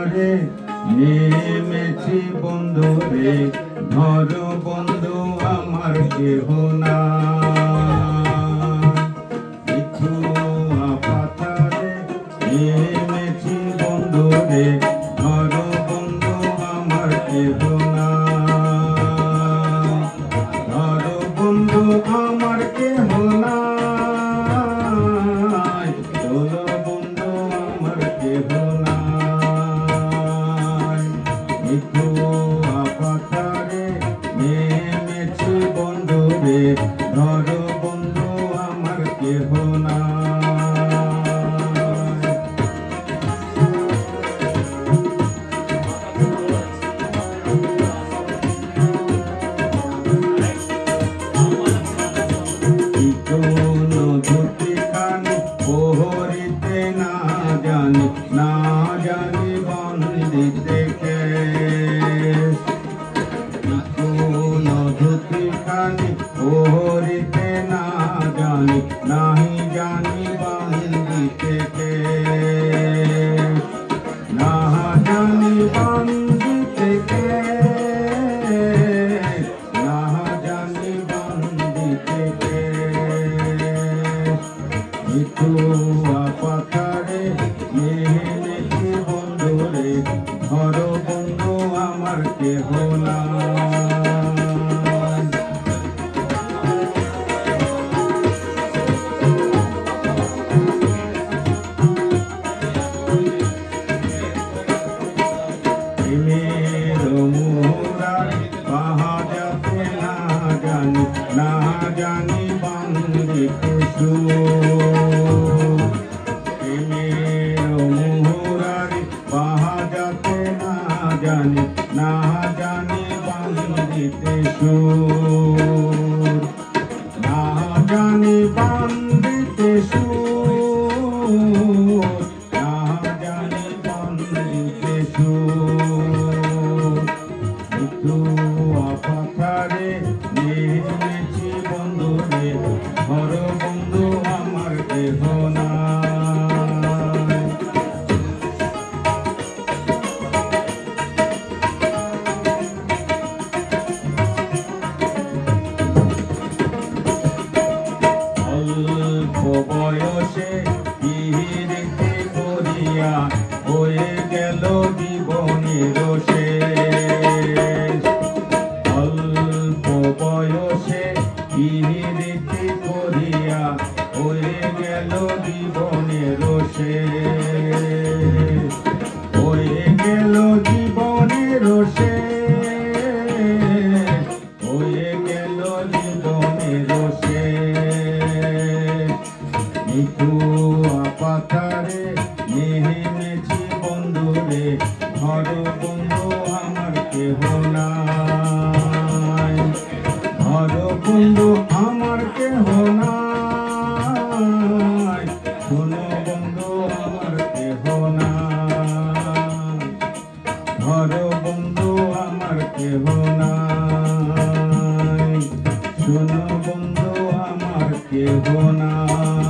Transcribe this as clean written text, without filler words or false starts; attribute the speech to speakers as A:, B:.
A: পাথারে নেমেছি বন্ধু রে, ধরো বন্ধু আমার কেহ না। মিঠুয়া পাথারে নেমেছি বন্ধু রে, ধরো বন্ধু আমার কেহ না। ধরো বন্ধু আমার কেহ না, ধরো বন্ধু আমার কেহ না। মিঠুয়া পাথারে নেমেছি বন্ধু রে, ধরো বন্ধু আমার কেহ না। পোহরিতে না জানি না জানি বন্দিতে কে, ধুতি খানি পোহরিতে না জানি নাহি জানি বন্দিতে কে, না জানি বন্দিতে কে, না জানি বন্দিতে কে। মিঠুয়া পাথারে নেমেছি বন্ধু রে, ধরো বন্ধু আমার কেহ না। প্রেমের মোহরায় বাহাজাতে না জানি না জানি বন্দিতে সুর। প্রেমের মোহরায় বাহাজাতে না জানি না জানি বন্দিতে সুর। না জানি বন্দিতে সুর, না জানি বন্দিতে সুর। মিঠুয়া পাথারে নেমেছি বন্ধু রে, ধরো বন্ধু আমার কেহ না। অল্প বয়সে পিরিতি করিয়া হয়ে গেল জীবনের শেষ। অল্প বয়সে পিরিতি করিয়া হয়ে গেল জীবনের শেষ। হয়ে গেল জীবনের শেষ, হয়ে গেল জীবনের শেষ। মিঠুয়া পাথারে নেমেছি বন্ধু রে, ধরো বন্ধু আমার কেহ নাই। ধরো বন্ধু আমার কেহ নাই, শোনো বন্ধু আমার কেহ নাই। ধরো বন্ধু আমার কেহ নাই, শোনো বন্ধু আমার কেহ নাই।